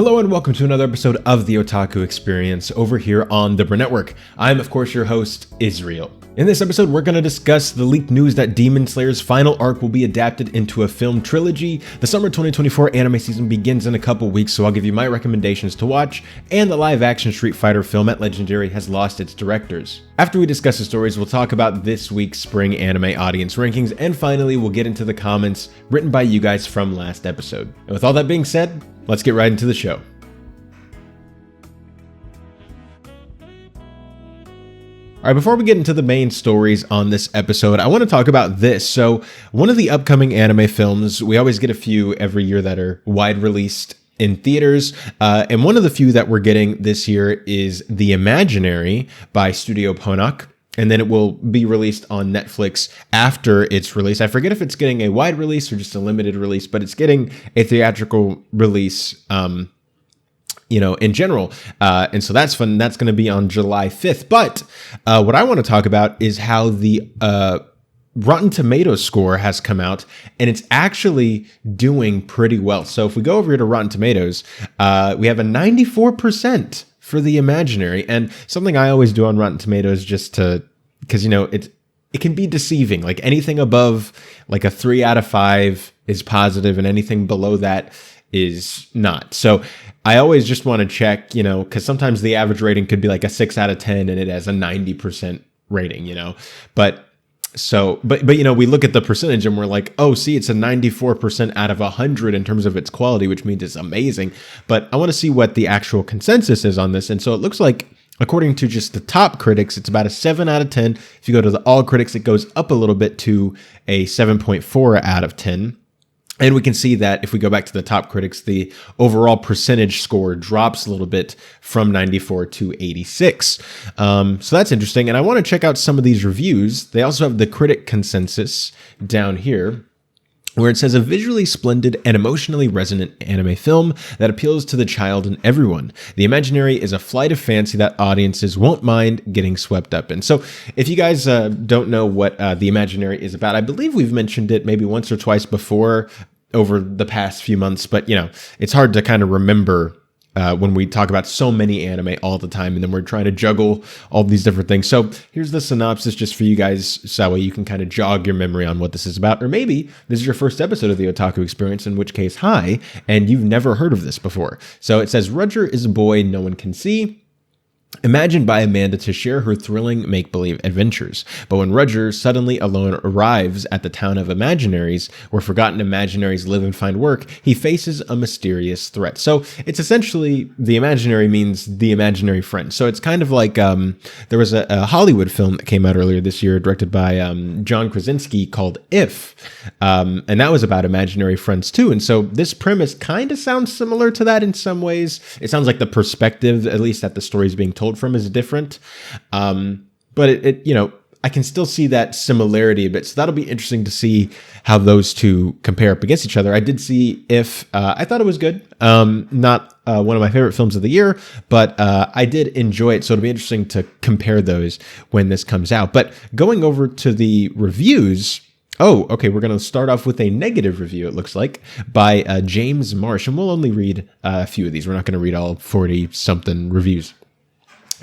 Hello and welcome to another episode of the Otaku Experience over here on the Burnett. I'm of course your host, Israel. In this episode, we're going to discuss the leaked news that Demon Slayer's final arc will be adapted into a film trilogy. The summer 2024 anime season begins in a couple weeks, so I'll give you my recommendations to watch, and the live-action Street Fighter film at Legendary has lost its directors. After we discuss the stories, we'll talk about this week's spring anime audience rankings, and finally, we'll get into the comments written by you guys from last episode. And with all that being said, let's get right into the show. All right, before we get into the main stories on this episode, I want to talk about this. So one of the upcoming anime films, we always get a few every year that are wide released in theaters. And one of the few that we're getting this year is The Imaginary by Studio Ponoc. And then it will be released on Netflix after its release. I forget if it's getting a wide release or just a limited release, but it's getting a theatrical release, in general. And so that's fun. That's going to be on July 5th. But what I want to talk about is how the Rotten Tomatoes score has come out, and it's actually doing pretty well. So if we go over here to Rotten Tomatoes, we have a 94% for The Imaginary. And something I always do on Rotten Tomatoes because it can be deceiving. Like anything above like a 3 out of 5 is positive, and anything below that is not. So I always just want to check, because sometimes the average rating could be like a 6 out of 10 and it has a 90% rating, But we look at the percentage and we're like, oh, see, it's a 94% out of 100 in terms of its quality, which means it's amazing. But I want to see what the actual consensus is on this. And so it looks like, according to just the top critics, it's about a 7 out of 10. If you go to the all critics, it goes up a little bit to a 7.4 out of 10. And we can see that if we go back to the top critics, the overall percentage score drops a little bit from 94 to 86. So that's interesting. And I want to check out some of these reviews. They also have the critic consensus down here, where it says a visually splendid and emotionally resonant anime film that appeals to the child in everyone. The Imaginary is a flight of fancy that audiences won't mind getting swept up in. So if you guys don't know what The Imaginary is about, I believe we've mentioned it maybe once or twice before over the past few months, but it's hard to kind of remember when we talk about so many anime all the time, and then we're trying to juggle all these different things. So here's the synopsis just for you guys, so that way you can kind of jog your memory on what this is about. Or maybe this is your first episode of the Otaku Experience, in which case, hi, and you've never heard of this before. So it says, Roger is a boy no one can see, imagined by Amanda to share her thrilling make-believe adventures. But when Roger suddenly alone arrives at the town of Imaginaries, where forgotten imaginaries live and find work, he faces a mysterious threat. So it's essentially, the Imaginary means the imaginary friend. So it's kind of like, there was a Hollywood film that came out earlier this year, directed by John Krasinski, called If. And that was about imaginary friends too. And so this premise kind of sounds similar to that in some ways. It sounds like the perspective, at least that the story is being told from, is different. But I can still see that similarity a bit. So that'll be interesting to see how those two compare up against each other. I did see If. I thought it was good. Not one of my favorite films of the year, but I did enjoy it. So it'll be interesting to compare those when this comes out. But going over to the reviews, oh, okay, we're going to start off with a negative review, it looks like, by James Marsh. And we'll only read a few of these. We're not going to read all 40-something reviews.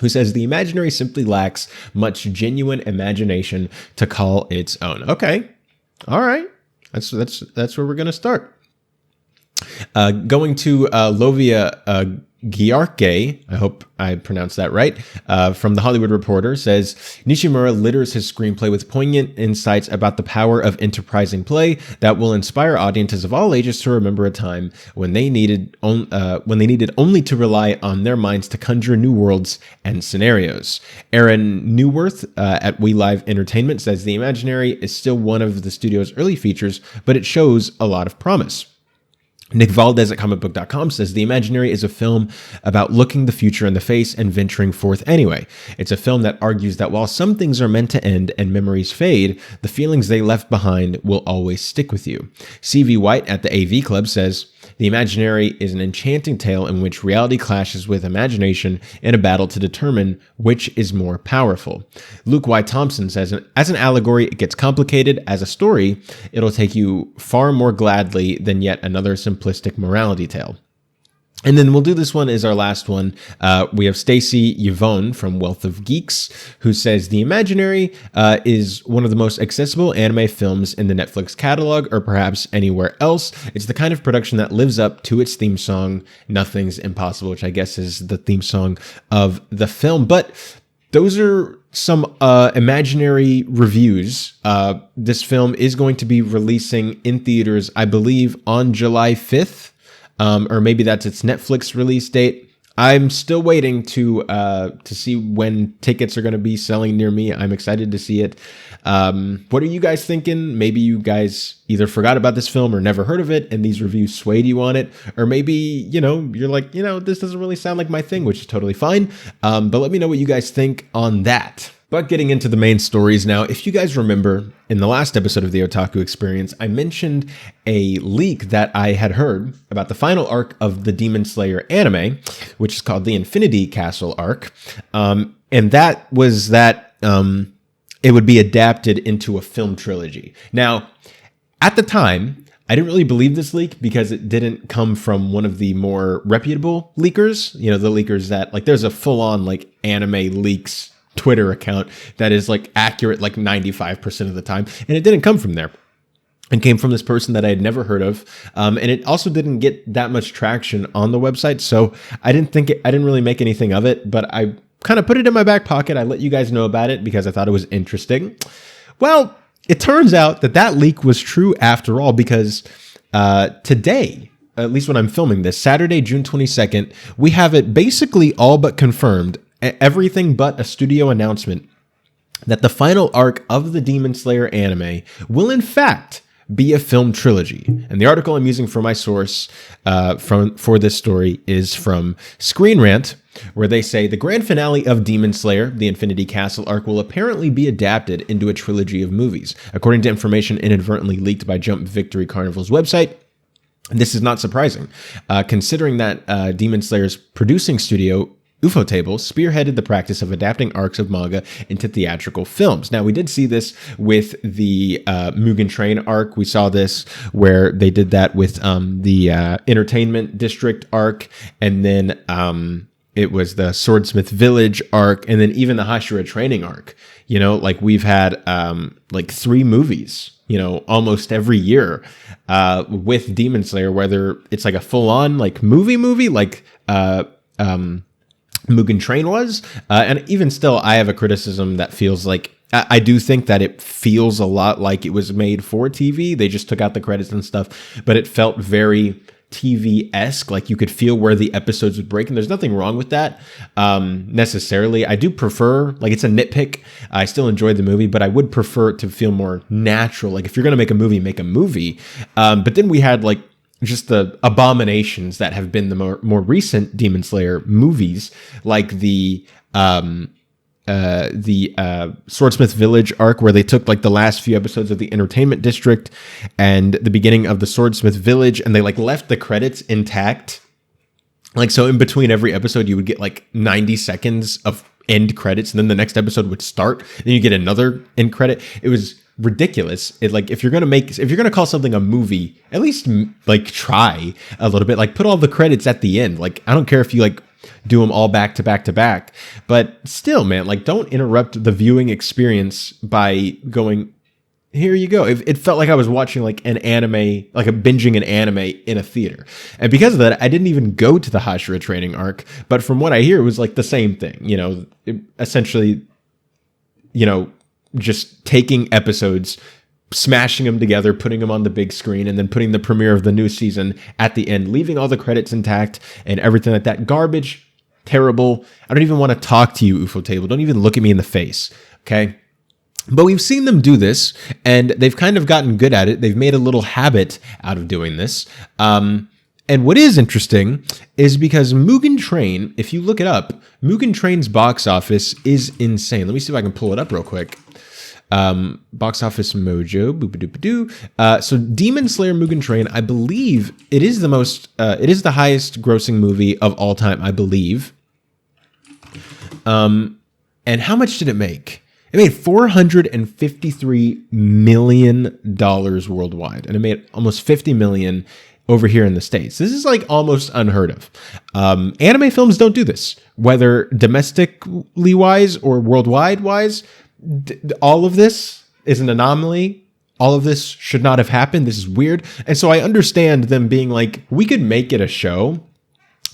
Who says the Imaginary simply lacks much genuine imagination to call its own. Okay, all right, that's where we're gonna start. Going to Lovia Giarke, I hope I pronounced that right, from The Hollywood Reporter, says Nishimura litters his screenplay with poignant insights about the power of enterprising play that will inspire audiences of all ages to remember a time when they needed only to rely on their minds to conjure new worlds and scenarios. Aaron Newworth at We Live Entertainment says the Imaginary is still one of the studio's early features, but it shows a lot of promise. Nick Valdez at comicbook.com says the Imaginary is a film about looking the future in the face and venturing forth anyway. It's a film that argues that while some things are meant to end and memories fade, the feelings they left behind will always stick with you. CV White at the AV Club says The Imaginary is an enchanting tale in which reality clashes with imagination in a battle to determine which is more powerful. Luke Y. Thompson says, as an allegory, it gets complicated. As a story, it'll take you far more gladly than yet another simplistic morality tale. And then we'll do this one as our last one. We have Stacy Yvonne from Wealth of Geeks, who says the Imaginary is one of the most accessible anime films in the Netflix catalog, or perhaps anywhere else. It's the kind of production that lives up to its theme song, Nothing's Impossible, which I guess is the theme song of the film. But those are some Imaginary reviews. This film is going to be releasing in theaters, I believe, on July 5th. Or maybe that's its Netflix release date. I'm still waiting to see when tickets are going to be selling near me. I'm excited to see it. What are you guys thinking? Maybe you guys either forgot about this film or never heard of it, and these reviews swayed you on it. Or maybe, you're like, this doesn't really sound like my thing, which is totally fine. But let me know what you guys think on that. But getting into the main stories now, if you guys remember, in the last episode of the Otaku Experience, I mentioned a leak that I had heard about the final arc of the Demon Slayer anime, which is called the Infinity Castle arc. And that was that it would be adapted into a film trilogy. Now, at the time, I didn't really believe this leak because it didn't come from one of the more reputable leakers. The leakers that, there's a full-on, anime leaks Twitter account that is accurate 95% of the time, and it didn't come from there. It came from this person that I had never heard of, and it also didn't get that much traction on the website, so I didn't really make anything of it, but I kind of put it in my back pocket. I let you guys know about it because I thought it was interesting. Well, it turns out that leak was true after all, because today, at least when I'm filming this, Saturday, June 22nd, we have it basically all but confirmed, everything but a studio announcement, that the final arc of the Demon Slayer anime will in fact be a film trilogy. And the article I'm using for my source for this story is from Screen Rant, where they say the grand finale of Demon Slayer, the Infinity Castle arc, will apparently be adapted into a trilogy of movies, according to information inadvertently leaked by Jump Victory Carnival's website. This is not surprising, considering that Demon Slayer's producing studio, Ufotable, spearheaded the practice of adapting arcs of manga into theatrical films. Now, we did see this with the Mugen Train arc. We saw this where they did that with the Entertainment District arc, and then it was the Swordsmith Village arc, and then even the Hashira Training arc. We've had 3 movies, almost every year with Demon Slayer, whether it's a full-on movie like Mugen Train was, and even still, I have a criticism that feels like, I do think that it feels a lot like it was made for TV. They just took out the credits and stuff, but it felt very TV-esque, you could feel where the episodes would break, and there's nothing wrong with that necessarily. I do prefer, it's a nitpick, I still enjoyed the movie, but I would prefer it to feel more natural. If you're gonna make a movie. But then we had just the abominations that have been the more recent Demon Slayer movies, like the Swordsmith Village arc, where they took the last few episodes of the Entertainment District and the beginning of the Swordsmith Village, and they left the credits intact. So in between every episode, you would get 90 seconds of end credits, and then the next episode would start, then you get another end credit. It was ridiculous. If you're gonna call something a movie, at least try a little bit. Put all the credits at the end. I don't care if you do them all back to back to back, but still, man, don't interrupt the viewing experience by going, here you go. It felt like I was watching an anime, binging an anime in a theater. And because of that, I didn't even go to the Hashira Training arc, but from what I hear, it was the same thing, essentially, just taking episodes, smashing them together, putting them on the big screen, and then putting the premiere of the new season at the end, leaving all the credits intact and everything like that. Garbage, terrible. I don't even want to talk to you, Ufotable. Don't even look at me in the face, okay? But we've seen them do this, and they've kind of gotten good at it. They've made a little habit out of doing this. And what is interesting is because Mugen Train, if you look it up, Mugen Train's box office is insane. Let me see if I can pull it up real quick. Box Office Mojo, boop-a-doop-a-doo. So Demon Slayer Mugen Train, I believe it is the highest grossing movie of all time, I believe. And how much did it make? It made $453 million worldwide, and it made almost $50 million over here in the States. This is like almost unheard of. Anime films don't do this, whether domestically wise or worldwide wise. All of this is an anomaly. All of this should not have happened. This is weird. And so I understand them being like, we could make it a show,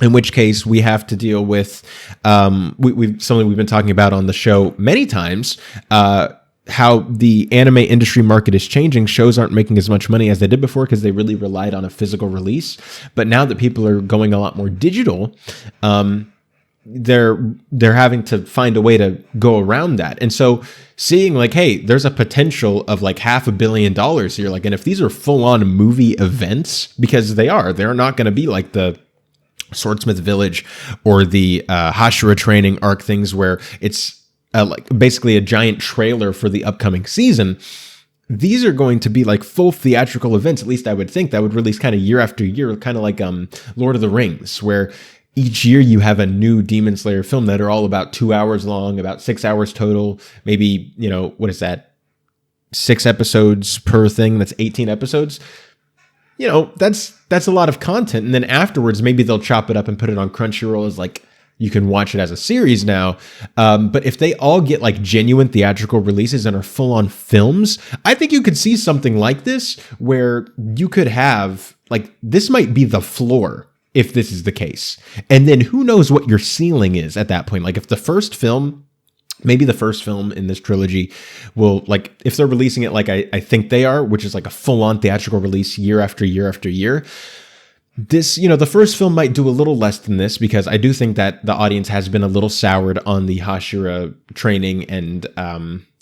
in which case we have to deal with something we've been talking about on the show many times, how the anime industry market is changing. Shows aren't making as much money as they did before because they really relied on a physical release. But now that people are going a lot more digital, they're having to find a way to go around that. And so seeing like, hey, there's a potential of like $500 million here. Like, and if these are full on movie events, because they're not going to be like the Swordsmith Village or the Hashira training arc things where it's like basically a giant trailer for the upcoming season. These are going to be like full theatrical events. At least I would think that would release kind of year after year, kind of like Lord of the Rings, where each year you have a new Demon Slayer film that are all about 2 hours long, about 6 hours total. Maybe, what is that? 6 episodes per thing. That's 18 episodes. That's a lot of content. And then afterwards, maybe they'll chop it up and put it on Crunchyroll as like, you can watch it as a series now. But if they all get like genuine theatrical releases and are full on films, I think you could see something like this where you could have like, this might be the floor if this is the case. And then who knows what your ceiling is at that point. Like if the first film, maybe the first film in this trilogy will, like, if they're releasing it like I think they are, which is like a full on theatrical release year after year after year, this, the first film might do a little less than this, because I do think that the audience has been a little soured on the Hashira training and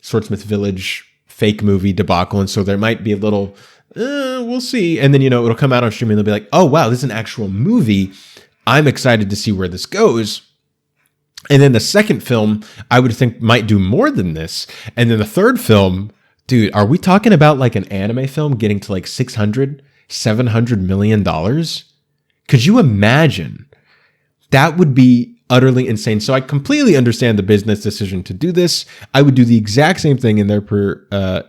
Swordsmith Village fake movie debacle. And so there might be a little, we'll see. And then, it'll come out on streaming and they'll be like, oh, wow, this is an actual movie. I'm excited to see where this goes. And then the second film, I would think might do more than this. And then the third film, dude, are we talking about like an anime film getting to like $700 million? Could you imagine? That would be utterly insane. So I completely understand the business decision to do this. I would do the exact same thing in their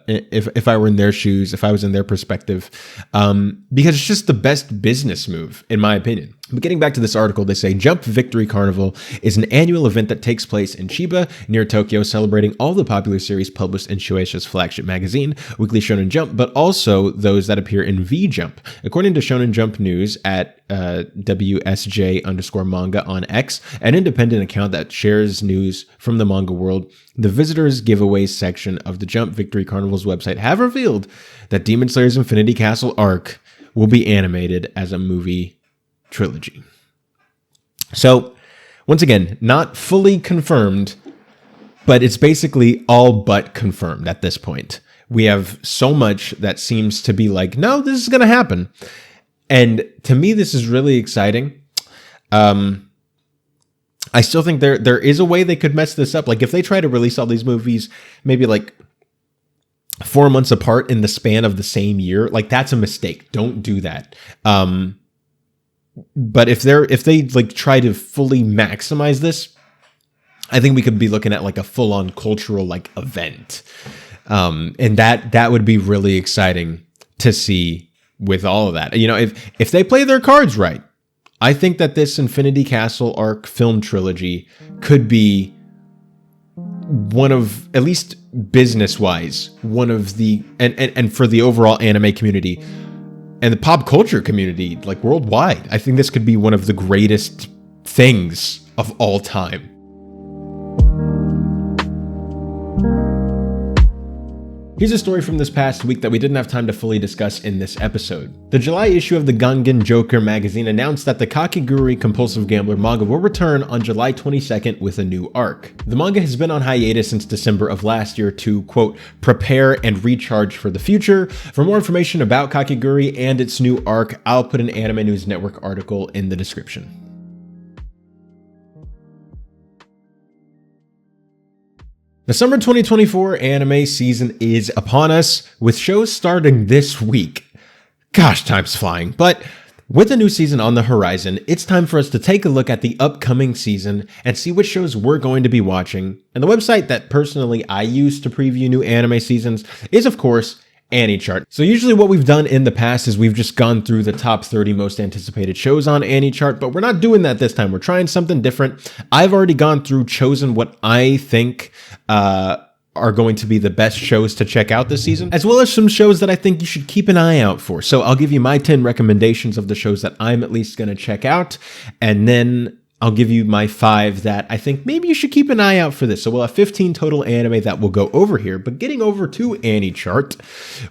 if I were in their shoes, if I was in their perspective, because it's just the best business move, in my opinion. But getting back to this article, they say Jump Victory Carnival is an annual event that takes place in Chiba, near Tokyo, celebrating all the popular series published in Shueisha's flagship magazine, Weekly Shonen Jump, but also those that appear in V-Jump. According to Shonen Jump News at WSJ_manga on X, an independent account that shares news from the manga world, the Visitors Giveaways section of the Jump Victory Carnival's website have revealed that Demon Slayer's Infinity Castle arc will be animated as a movie trilogy. So, once again, not fully confirmed, but it's basically all but confirmed at this point. We have so much that seems to be like, no, this is going to happen. And to me, this is really exciting. I still think there is a way they could mess this up. Like if they try to release all these movies, maybe like 4 months apart in the span of the same year, like that's a mistake. Don't do that. But if they like try to fully maximize this, I think we could be looking at like a full on cultural like event. And that would be really exciting to see with all of that. If they play their cards right, I think that this Infinity Castle arc film trilogy could be one of, at least business wise, one of the, and for the overall anime community and the pop culture community, like worldwide, I think this could be one of the greatest things of all time. Here's a story from this past week that we didn't have time to fully discuss in this episode. The July issue of the Gungan Joker magazine announced that the Kakegurui Compulsive Gambler manga will return on July 22nd with a new arc. The manga has been on hiatus since December of last year to, quote, prepare and recharge for the future. For more information about Kakegurui and its new arc, I'll put an Anime News Network article in the description. The summer 2024 anime season is upon us, with shows starting this week. Gosh, time's flying. But with a new season on the horizon, it's time for us to take a look at the upcoming season and see which shows we're going to be watching. And the website that personally I use to preview new anime seasons is, of course, Annie chart. So usually what we've done in the past is we've just gone through the top 30 most anticipated shows on Annie chart, but we're not doing that this time. We're trying something different. I've already gone through, chosen what I think are going to be the best shows to check out this season, as well as some shows that I think you should keep an eye out for. So I'll give you my 10 recommendations of the shows that I'm at least going to check out, and then I'll give you my 5 that I think maybe you should keep an eye out for this. So we'll have 15 total anime that will go over here. But getting over to Annie chart,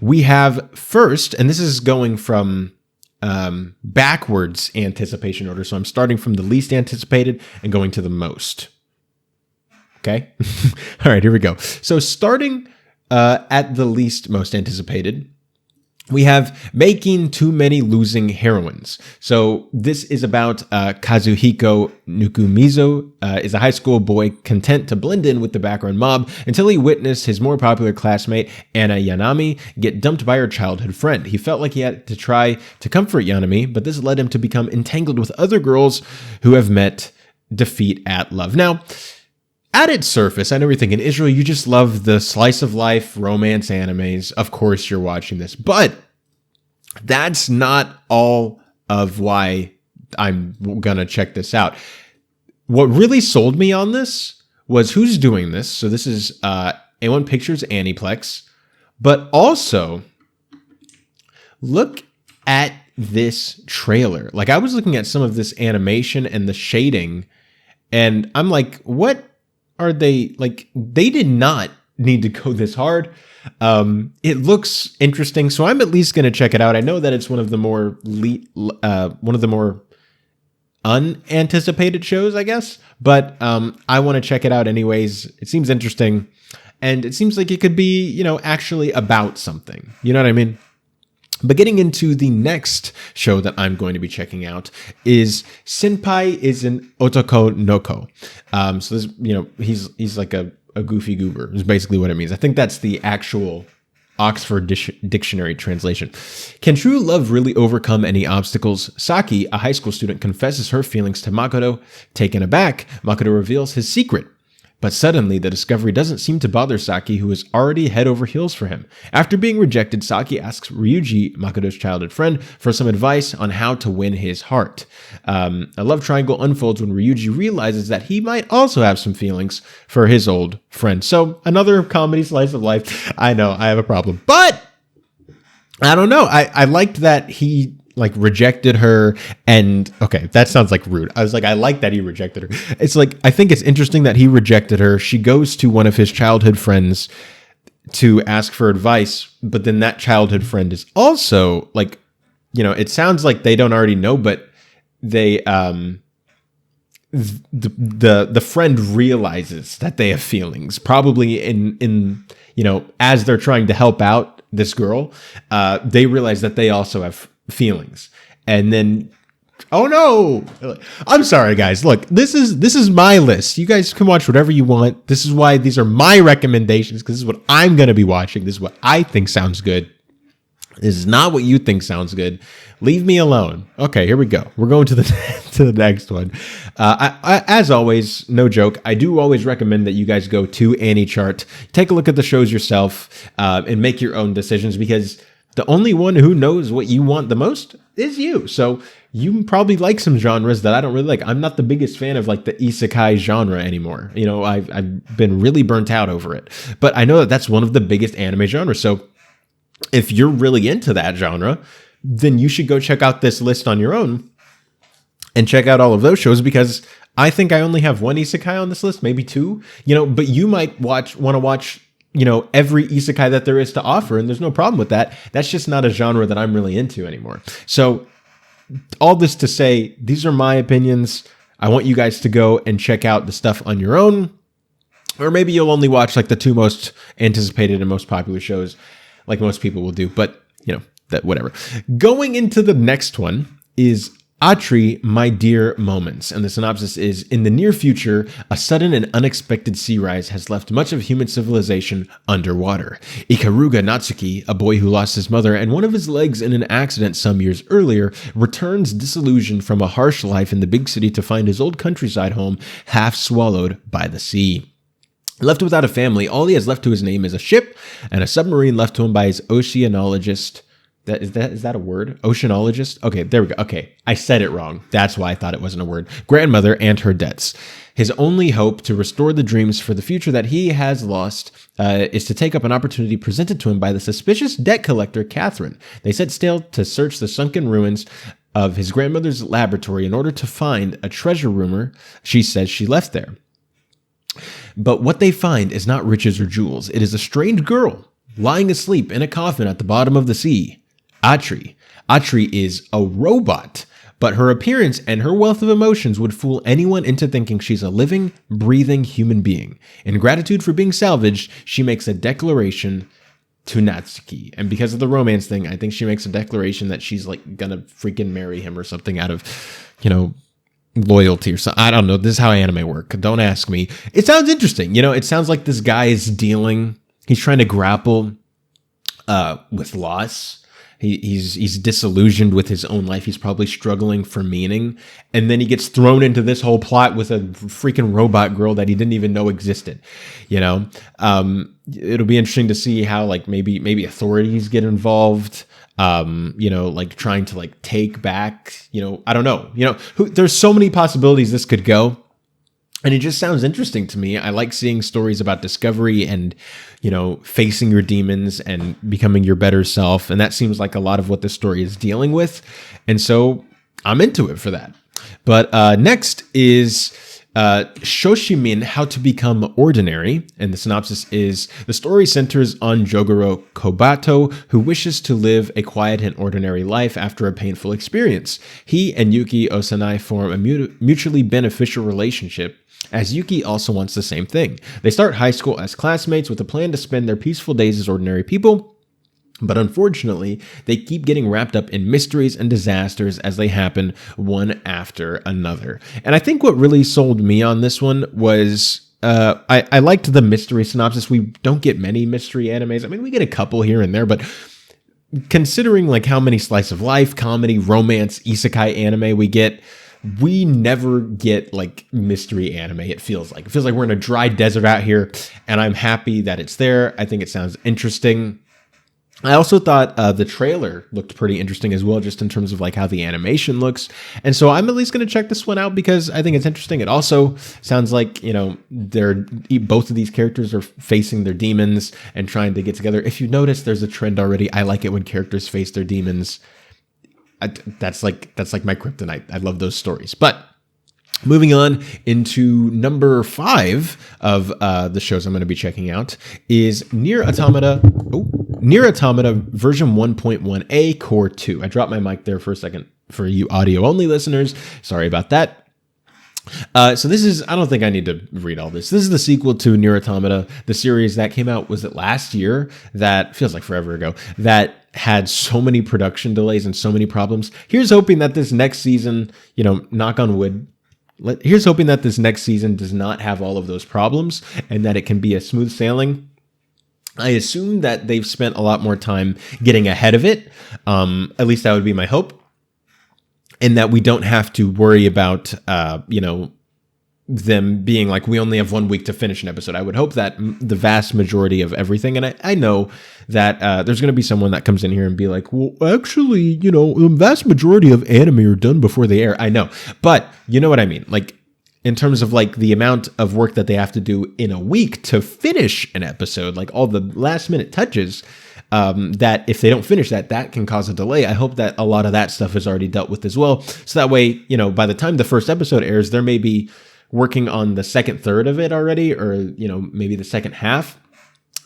we have first, and this is going from backwards anticipation order. So I'm starting from the least anticipated and going to the most. Okay. All right, here we go. So starting at the least most anticipated, we have Making Too Many Losing Heroines. So this is about Kazuhiko Nukumizo, is a high school boy content to blend in with the background mob until he witnessed his more popular classmate, Anna Yanami, get dumped by her childhood friend. He felt like he had to try to comfort Yanami, but this led him to become entangled with other girls who have met defeat at love. Now, at its surface, I know you're thinking, Israel, you just love the slice of life romance animes. Of course you're watching this. But that's not all of why I'm going to check this out. What really sold me on this was who's doing this. So this is A1 Pictures Aniplex. But also, look at this trailer. Like, I was looking at some of this animation and the shading, and I'm like, what are they, like, they did not need to go this hard. It looks interesting, so I'm at least going to check it out. I know that it's one of the more unanticipated shows, I guess, but I want to check it out anyways. It seems interesting, and it seems like it could be, you know, actually about something. You know what I mean? But getting into the next show that I'm going to be checking out is Senpai is an Otako Noko. So this, you know, he's like a goofy goober is basically what it means. I think that's the actual Oxford Dictionary translation. Can true love really overcome any obstacles? Saki, a high school student, confesses her feelings to Makoto. Taken aback, Makoto reveals his secret. But suddenly, the discovery doesn't seem to bother Saki, who is already head over heels for him. After being rejected, Saki asks Ryuji, Makoto's childhood friend, for some advice on how to win his heart. A love triangle unfolds when Ryuji realizes that he might also have some feelings for his old friend. So, another comedy slice of life. I know, I have a problem. But, I don't know. I liked that he like rejected her, and okay, that sounds like rude. I was like, I like that he rejected her. It's like, I think it's interesting that he rejected her. She goes to one of his childhood friends to ask for advice, but then that childhood friend is also like, you know, it sounds like they don't already know, but they the friend realizes that they have feelings, probably in you know, as they're trying to help out this girl, they realize that they also have feelings. And then, oh no, I'm sorry guys, look, this is my list. You guys can watch whatever you want. This is why these are my recommendations, because this is what I'm going to be watching. This is what I think sounds good. This is not what you think sounds good. Leave me alone. Okay, here we go. We're going to the next one. I, as always, no joke, I do always recommend that you guys go to Annie Chart, take a look at the shows yourself, and make your own decisions, because the only one who knows what you want the most is you. So you probably like some genres that I don't really like. I'm not the biggest fan of like the isekai genre anymore. You know, I've been really burnt out over it. But I know that that's one of the biggest anime genres. So if you're really into that genre, then you should go check out this list on your own and check out all of those shows, because I think I only have one isekai on this list, maybe 2, you know, but you might want to watch, you know, every isekai that there is to offer, and there's no problem with that. That's just not a genre that I'm really into anymore. So all this to say, these are my opinions. I want you guys to go and check out the stuff on your own, or maybe you'll only watch like the 2 most anticipated and most popular shows, like most people will do, but you know, that whatever. Going into the next one is Atri, My Dear Moments, and the synopsis is, in the near future, a sudden and unexpected sea rise has left much of human civilization underwater. Ikaruga Natsuki, a boy who lost his mother and one of his legs in an accident some years earlier, returns disillusioned from a harsh life in the big city to find his old countryside home half swallowed by the sea. Left without a family, all he has left to his name is a ship and a submarine left to him by his oceanologist. Is that a word? Oceanologist? Okay, there we go. Okay, I said it wrong. That's why I thought it wasn't a word. Grandmother and her debts. His only hope to restore the dreams for the future that he has lost is to take up an opportunity presented to him by the suspicious debt collector, Catherine. They set sail to search the sunken ruins of his grandmother's laboratory in order to find a treasure rumor she says she left there. But what they find is not riches or jewels. It is a strange girl lying asleep in a coffin at the bottom of the sea. Atri. Atri is a robot, but her appearance and her wealth of emotions would fool anyone into thinking she's a living, breathing human being. In gratitude for being salvaged, she makes a declaration to Natsuki. And because of the romance thing, I think she makes a declaration that she's like gonna freaking marry him or something out of, loyalty or something. I don't know. This is how anime work. Don't ask me. It sounds interesting. It sounds like this guy is he's trying to grapple with loss. He's disillusioned with his own life. He's probably struggling for meaning. And then he gets thrown into this whole plot with a freaking robot girl that he didn't even know existed. It'll be interesting to see how maybe authorities get involved. Trying to take back, I don't know, there's so many possibilities this could go. And it just sounds interesting to me. I like seeing stories about discovery and, facing your demons and becoming your better self. And that seems like a lot of what this story is dealing with. And so I'm into it for that. But next is Shoshimin, How to Become Ordinary. And the synopsis is, the story centers on Jogoro Kobato, who wishes to live a quiet and ordinary life after a painful experience. He and Yuki Osanai form a mutually beneficial relationship, as Yuki also wants the same thing. They start high school as classmates with a plan to spend their peaceful days as ordinary people. But unfortunately, they keep getting wrapped up in mysteries and disasters as they happen one after another. And I think what really sold me on this one was I liked the mystery synopsis. We don't get many mystery animes. I mean, we get a couple here and there, but considering how many slice of life, comedy, romance, isekai anime we never get mystery anime. It feels like we're in a dry desert out here, and I'm happy that it's there. I think it sounds interesting. I also thought the trailer looked pretty interesting as well, just in terms of how the animation looks. And so I'm at least going to check this one out because I think it's interesting. It also sounds like, both of these characters are facing their demons and trying to get together. If you notice, there's a trend already. I like it when characters face their demons. That's like my kryptonite. I love those stories. But moving on into number 5 of the shows I'm going to be checking out is Nier Automata version 1.1a Core 2. I dropped my mic there for a second for you audio only listeners. Sorry about that. So this is, I don't think I need to read all this. This is the sequel to Nier Automata, the series that came out, was it last year? That feels like forever ago. That had so many production delays and so many problems. Here's hoping that this next season, knock on wood, here's hoping that this next season does not have all of those problems and that it can be a smooth sailing. I assume that they've spent a lot more time getting ahead of it. At least that would be my hope. And that we don't have to worry about, them being we only have 1 week to finish an episode. I would hope that the vast majority of everything, and I know that there's going to be someone that comes in here and be like, well, actually, the vast majority of anime are done before they air. I know, but you know what I mean? In terms of the amount of work that they have to do in a week to finish an episode, all the last minute touches, that if they don't finish that can cause a delay. I hope that a lot of that stuff is already dealt with as well. So that way, by the time the first episode airs, there may be working on the second third of it already, or, maybe the second half,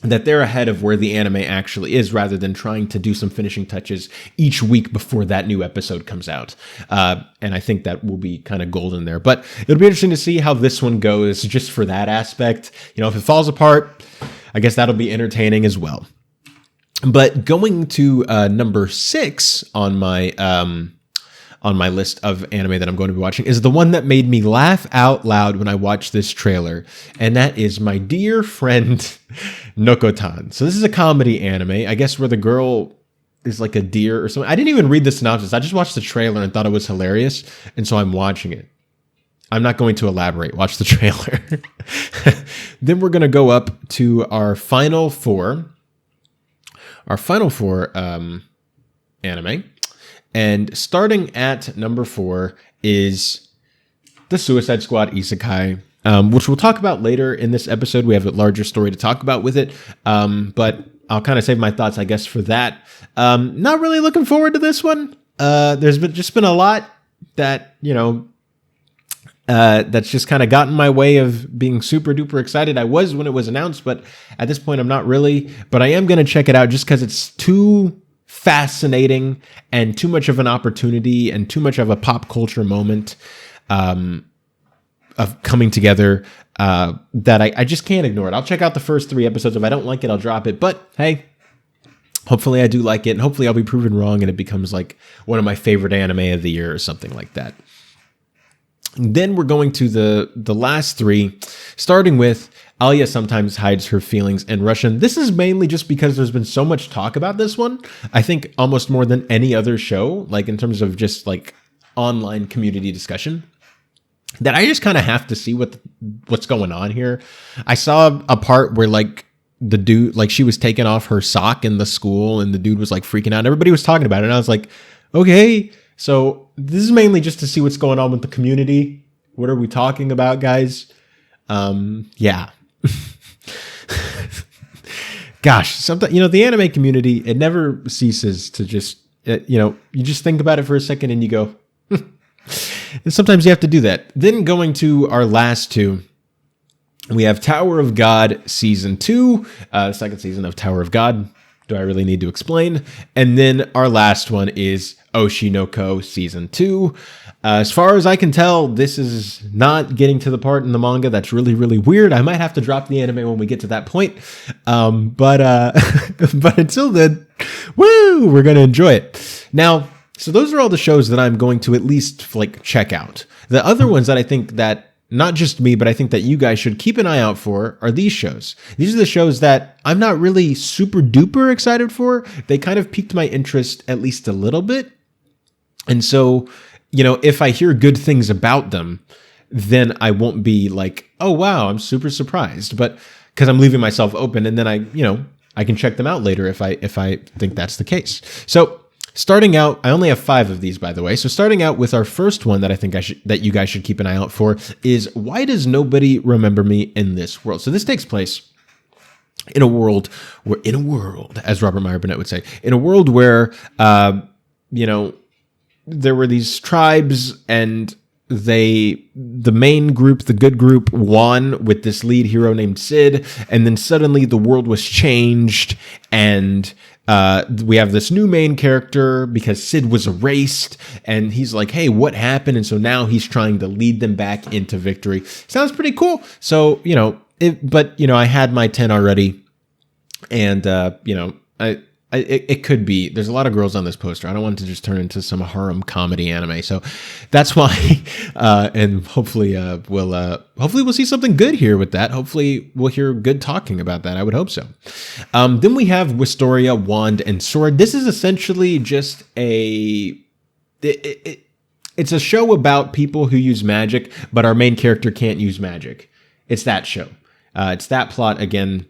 that they're ahead of where the anime actually is, rather than trying to do some finishing touches each week before that new episode comes out. And I think that will be kind of golden there. But it'll be interesting to see how this one goes, just for that aspect. If it falls apart, I guess that'll be entertaining as well. But going to number 6 on my list of anime that I'm going to be watching is the one that made me laugh out loud when I watched this trailer, and that is my dear friend Nokotan. So this is a comedy anime, I guess, where the girl is like a deer or something. I didn't even read the synopsis. I just watched the trailer and thought it was hilarious, and so I'm watching it. I'm not going to elaborate. Watch the trailer. Then we're going to go up to our final four. Our final four anime. And starting at number 4 is the Suicide Squad Isekai, which we'll talk about later in this episode. We have a larger story to talk about with it. But I'll kind of save my thoughts, I guess, for that. Not really looking forward to this one. There's been a lot that, that's just kind of gotten in my way of being super duper excited. I was when it was announced, but at this point I'm not really. But I am going to check it out just because it's too fascinating and too much of an opportunity and too much of a pop culture moment of coming together that I just can't ignore it. I'll check out the first 3 episodes. If I don't like it, I'll drop it. But hey, hopefully I do like it, and hopefully I'll be proven wrong and it becomes like one of my favorite anime of the year or something like that. Then we're going to the last 3, starting with Alya Sometimes Hides Her Feelings in Russian. This is mainly just because there's been so much talk about this one. I think almost more than any other show, like in terms of just like online community discussion, that I just kind of have to see what's going on here. I saw a part where like the dude, like she was taking off her sock in the school and the dude was like freaking out. Everybody was talking about it. And I was like, okay, so this is mainly just to see what's going on with the community. What are we talking about, guys? Yeah. Gosh, sometimes, the anime community, it never ceases to just, you just think about it for a second and you go, and sometimes you have to do that. Then going to our last 2, we have Tower of God Season 2, second season of Tower of God. Do I really need to explain? And then our last one is Oshinoko Season 2. As far as I can tell, this is not getting to the part in the manga that's really, really weird. I might have to drop the anime when we get to that point. But until then, woo, we're going to enjoy it. Now, so those are all the shows that I'm going to at least like check out. The other ones that I think that not just me, but I think that you guys should keep an eye out for are these shows. These are the shows that I'm not really super duper excited for. They kind of piqued my interest at least a little bit. And so, if I hear good things about them, then I won't be like, oh, wow, I'm super surprised. But because I'm leaving myself open, and then I can check them out later if I think that's the case. So starting out, I only have 5 of these, by the way. So starting out with our first one that I think that you guys should keep an eye out for is Why Does Nobody Remember Me in This World? So this takes place in a world, as Robert Meyer Burnett would say, in a world where, there were these tribes and the main group, the good group, won with this lead hero named Sid. And then suddenly the world was changed and we have this new main character because Sid was erased and he's like, hey, what happened? And so now he's trying to lead them back into victory. Sounds pretty cool. So, I had my 10 already and, it could be. There's a lot of girls on this poster. I don't want it to just turn into some harem comedy anime. So that's why, and hopefully we'll see something good here with that. Hopefully we'll hear good talking about that. I would hope so. Then we have Wisteria, Wand, and Sword. This is essentially just it's a show about people who use magic, but our main character can't use magic. It's that show. It's that plot again.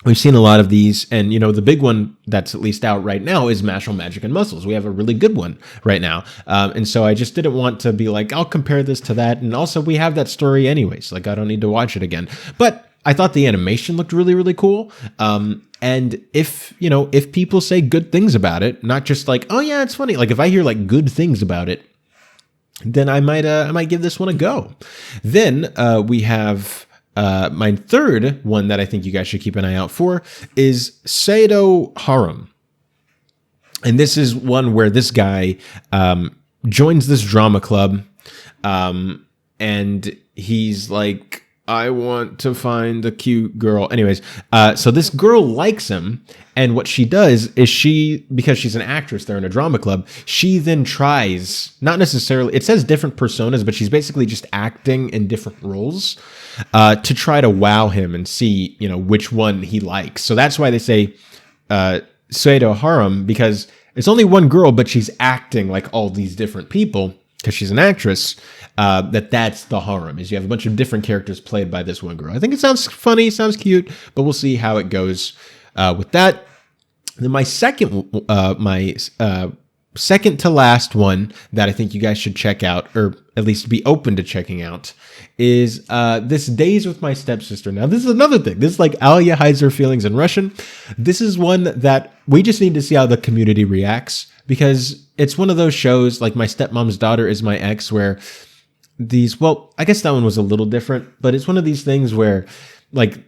We've seen a lot of these, and the big one that's at least out right now is Martial Magic and Muscles. We have a really good one right now, and so I just didn't want to be like, I'll compare this to that, and also we have that story anyways. Like I don't need to watch it again. But I thought the animation looked really, really cool. And if people say good things about it, not just like, oh yeah, it's funny. Like if I hear like good things about it, then I might give this one a go. Then we have. My third one that I think you guys should keep an eye out for is Seido Harem. And this is one where this guy joins this drama club and he's like, I want to find a cute girl. Anyways, so this girl likes him. And what she does is because she's an actress there in a drama club, she then tries, not necessarily, it says different personas, but she's basically just acting in different roles to try to wow him and see, which one he likes. So that's why they say Seido Harem, because it's only one girl, but she's acting like all these different people. because she's an actress, that's the harem, is you have a bunch of different characters played by this one girl. I think it sounds funny, sounds cute, but we'll see how it goes with that. Then my second to last one that I think you guys should check out, or at least be open to checking out, is this Days with My Stepsister. Now, this is another thing. This is like Alia hides her feelings in Russian. This is one that we just need to see how the community reacts, because it's one of those shows like My Stepmom's Daughter Is My Ex, where I guess that one was a little different, but it's one of these things where like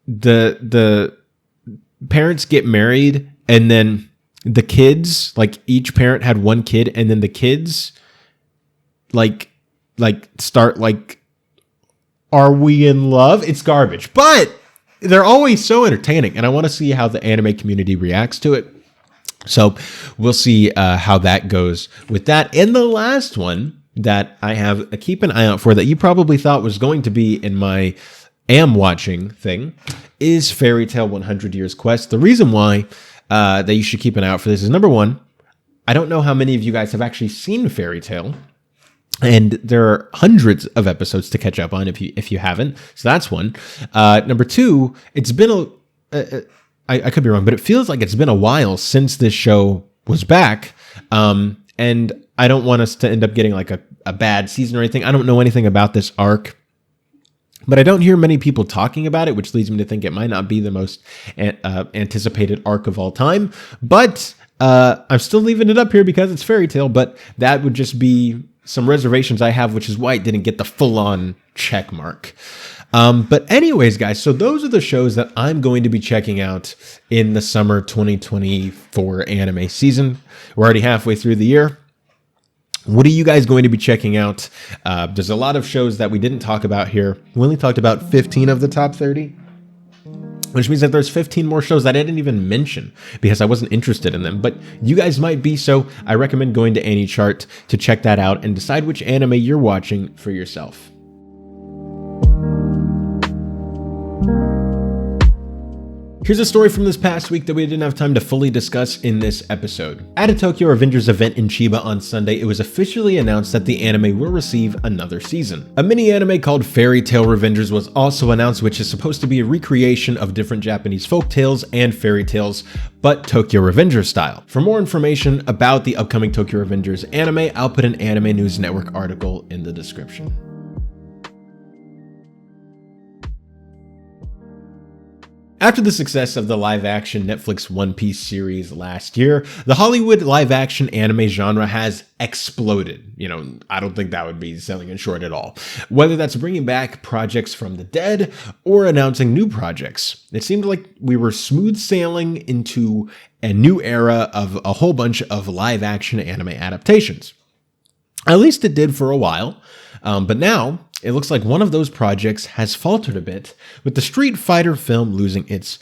the parents get married, and then the kids, like each parent had one kid, and then the kids like start like, are we in love? It's garbage, but they're always so entertaining, and I want to see how the anime community reacts to it. So we'll see how that goes with that. And the last one that I have keep an eye out for, that you probably thought was going to be in my am watching thing, is Fairy Tail 100 Years Quest. The reason why that you should keep an eye out for this is, number one, I don't know how many of you guys have actually seen Fairy Tail, and there are hundreds of episodes to catch up on if you haven't. So that's one. Number two, it's been I could be wrong, but it feels like it's been a while since this show was back. And I don't want us to end up getting like a bad season or anything. I don't know anything about this arc, but I don't hear many people talking about it, which leads me to think it might not be the most anticipated arc of all time. But I'm still leaving it up here because it's Fairy Tail, but that would just be some reservations I have, which is why it didn't get the full-on check mark. But anyways, guys, so those are the shows that I'm going to be checking out in the summer 2024 anime season. We're already halfway through the year. What are you guys going to be checking out? There's a lot of shows that we didn't talk about here. We only talked about 15 of the top 30, which means that there's 15 more shows that I didn't even mention because I wasn't interested in them. But you guys might be, so I recommend going to AnyChart to check that out and decide which anime you're watching for yourself. Here's a story from this past week that we didn't have time to fully discuss in this episode. At a Tokyo Revengers event in Chiba on Sunday, it was officially announced that the anime will receive another season. A mini anime called Fairy Tail Revengers was also announced, which is supposed to be a recreation of different Japanese folk tales and fairy tales, but Tokyo Revengers style. For more information about the upcoming Tokyo Revengers anime, I'll put an Anime News Network article in the description. After the success of the live-action Netflix One Piece series last year, the Hollywood live-action anime genre has exploded. I don't think that would be selling it short at all. Whether that's bringing back projects from the dead or announcing new projects, it seemed like we were smooth sailing into a new era of a whole bunch of live-action anime adaptations. At least it did for a while, but now it looks like one of those projects has faltered a bit, with the Street Fighter film losing its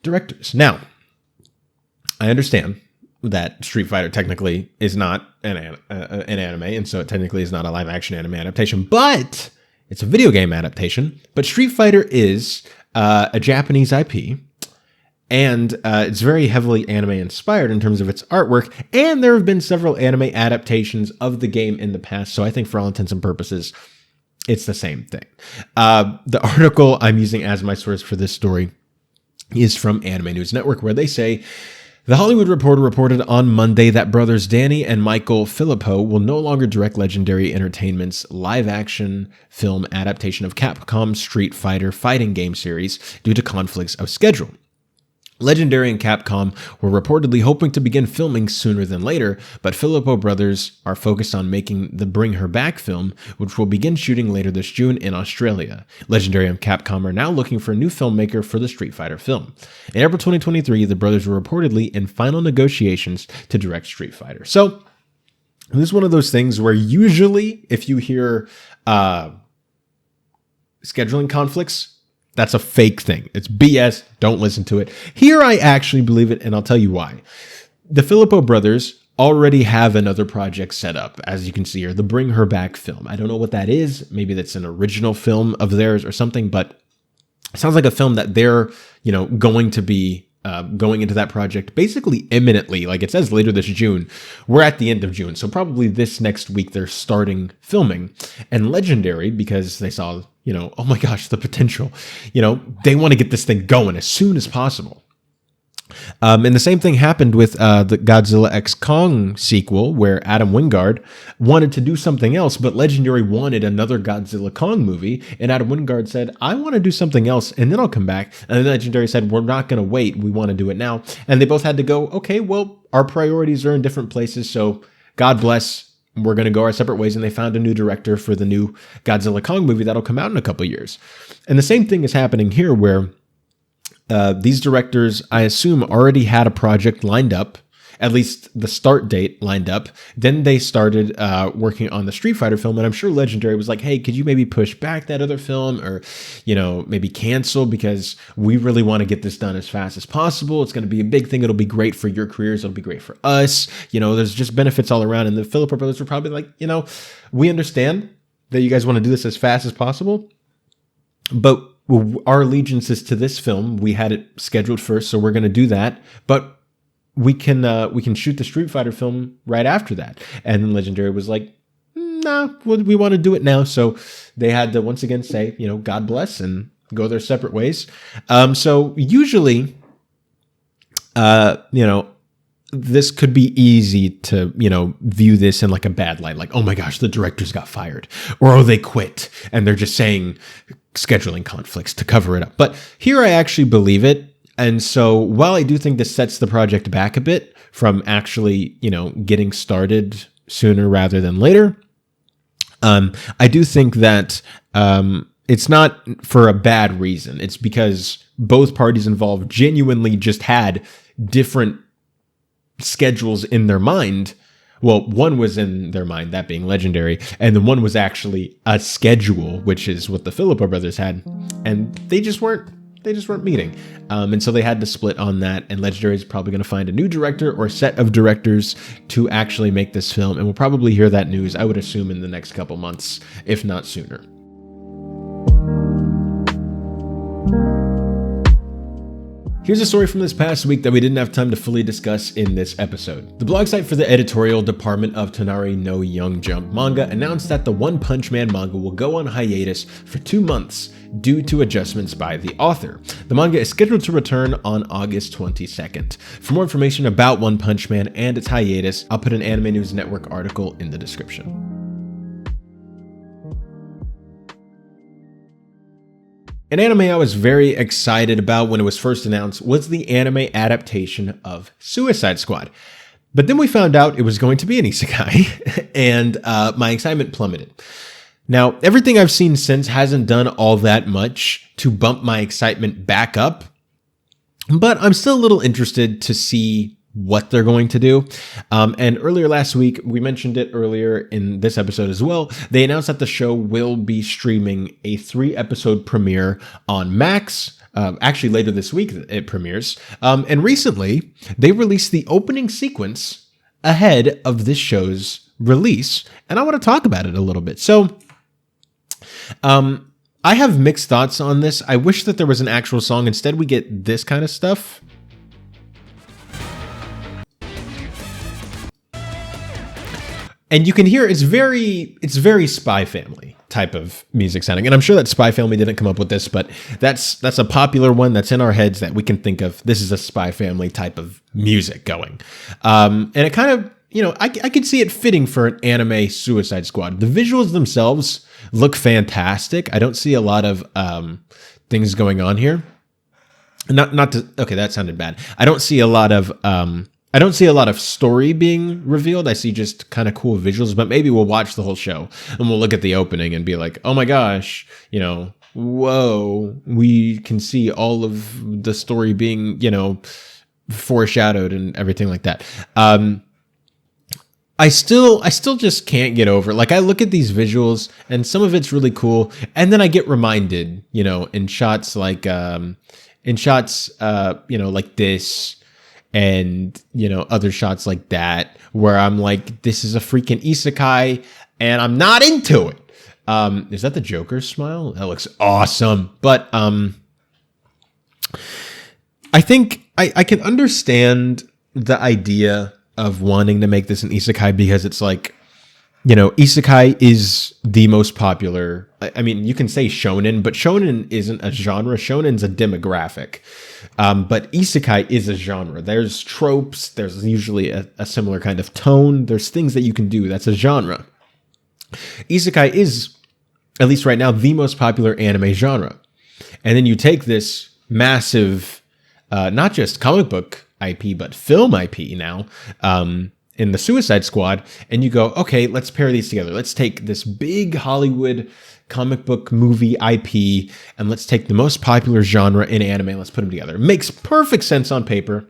directors. Now, I understand that Street Fighter technically is not an anime, and so it technically is not a live-action anime adaptation, but it's a video game adaptation. But Street Fighter is a Japanese IP, and it's very heavily anime-inspired in terms of its artwork, and there have been several anime adaptations of the game in the past, so I think for all intents and purposes, it's the same thing. The article I'm using as my source for this story is from Anime News Network, where they say, The Hollywood Reporter reported on Monday that brothers Danny and Michael Filippo will no longer direct Legendary Entertainment's live-action film adaptation of Capcom's Street Fighter fighting game series due to conflicts of schedule. Legendary and Capcom were reportedly hoping to begin filming sooner than later, but Filippo brothers are focused on making the Bring Her Back film, which will begin shooting later this June in Australia. Legendary and Capcom are now looking for a new filmmaker for the Street Fighter film. In April 2023, the brothers were reportedly in final negotiations to direct Street Fighter. So, this is one of those things where usually, if you hear scheduling conflicts, that's a fake thing. It's BS. Don't listen to it. Here I actually believe it, and I'll tell you why. The Filippo brothers already have another project set up, as you can see here, the Bring Her Back film. I don't know what that is. Maybe that's an original film of theirs or something, but it sounds like a film that they're, going to be going into that project basically imminently. Like it says later this June. We're at the end of June. So probably this next week they're starting filming. And Legendary, because they saw, oh my gosh, the potential, they want to get this thing going as soon as possible. And the same thing happened with the Godzilla X Kong sequel, where Adam Wingard wanted to do something else, but Legendary wanted another Godzilla Kong movie, and Adam Wingard said, I want to do something else, and then I'll come back. And then Legendary said, we're not going to wait, we want to do it now. And they both had to go, okay, well, our priorities are in different places, so God bless, we're going to go our separate ways. And they found a new director for the new Godzilla Kong movie that'll come out in a couple years. And the same thing is happening here, where these directors, I assume, already had a project lined up, at least the start date lined up. Then they started working on the Street Fighter film, and I'm sure Legendary was like, hey, could you maybe push back that other film, or, maybe cancel, because we really want to get this done as fast as possible. It's going to be a big thing. It'll be great for your careers. It'll be great for us. There's just benefits all around. And the Philippa brothers were probably like, we understand that you guys want to do this as fast as possible, but our allegiance is to this film. We had it scheduled first, so we're going to do that. But we can shoot the Street Fighter film right after that. And then Legendary was like, nah, we want to do it now. So they had to once again say, God bless, and go their separate ways. So usually, this could be easy to, view this in like a bad light. Like, oh my gosh, the directors got fired, or oh, they quit and they're just saying scheduling conflicts to cover it up. But here I actually believe it. And so while I do think this sets the project back a bit from actually, getting started sooner rather than later, I do think that it's not for a bad reason. It's because both parties involved genuinely just had different schedules in their mind. Well, one was in their mind, that being Legendary, and then one was actually a schedule, which is what the Philippa brothers had, and they just weren't meeting. And so they had to split on that, and Legendary is probably going to find a new director or set of directors to actually make this film, and we'll probably hear that news, I would assume, in the next couple months, if not sooner. Here's a story from this past week that we didn't have time to fully discuss in this episode. The blog site for the editorial department of Tonari no Young Jump manga announced that the One Punch Man manga will go on hiatus for 2 months due to adjustments by the author. The manga is scheduled to return on August 22nd. For more information about One Punch Man and its hiatus, I'll put an Anime News Network article in the description. An anime I was very excited about when it was first announced was the anime adaptation of Suicide Squad. But then we found out it was going to be an isekai, and my excitement plummeted. Now, everything I've seen since hasn't done all that much to bump my excitement back up, but I'm still a little interested to see what they're going to do. And earlier last week, we mentioned it earlier in this episode as well, they announced that the show will be streaming a 3-episode premiere on Max. Actually, later this week it premieres. And recently, they released the opening sequence ahead of this show's release. And I want to talk about it a little bit. So, I have mixed thoughts on this. I wish that there was an actual song. Instead, we get this kind of stuff. And you can hear it's very Spy Family type of music sounding. And I'm sure that Spy Family didn't come up with this, but that's a popular one that's in our heads that we can think of. This is a Spy Family type of music going. And it kind of, I could see it fitting for an anime Suicide Squad. The visuals themselves look fantastic. I don't see a lot of things going on here. Okay, that sounded bad. I don't see a lot of story being revealed. I see just kind of cool visuals, but maybe we'll watch the whole show and we'll look at the opening and be like, oh my gosh, whoa, we can see all of the story being, foreshadowed and everything like that. I still just can't get over it. Like, I look at these visuals and some of it's really cool. And then I get reminded, in shots like, like this, and other shots like that, where I'm like, this is a freaking isekai and I'm not into it. Is that the Joker's smile? That looks awesome. But I think I can understand the idea of wanting to make this an isekai because it's like, isekai is the most popular. I mean, you can say shonen, but shonen isn't a genre. Shonen's a demographic. But isekai is a genre. There's tropes. There's usually a similar kind of tone. There's things that you can do. That's a genre. Isekai is, at least right now, the most popular anime genre. And then you take this massive, not just comic book IP, but film IP now, in the Suicide Squad, and you go, okay, let's pair these together. Let's take this big Hollywood comic book movie IP, and let's take the most popular genre in anime, and let's put them together. It makes perfect sense on paper.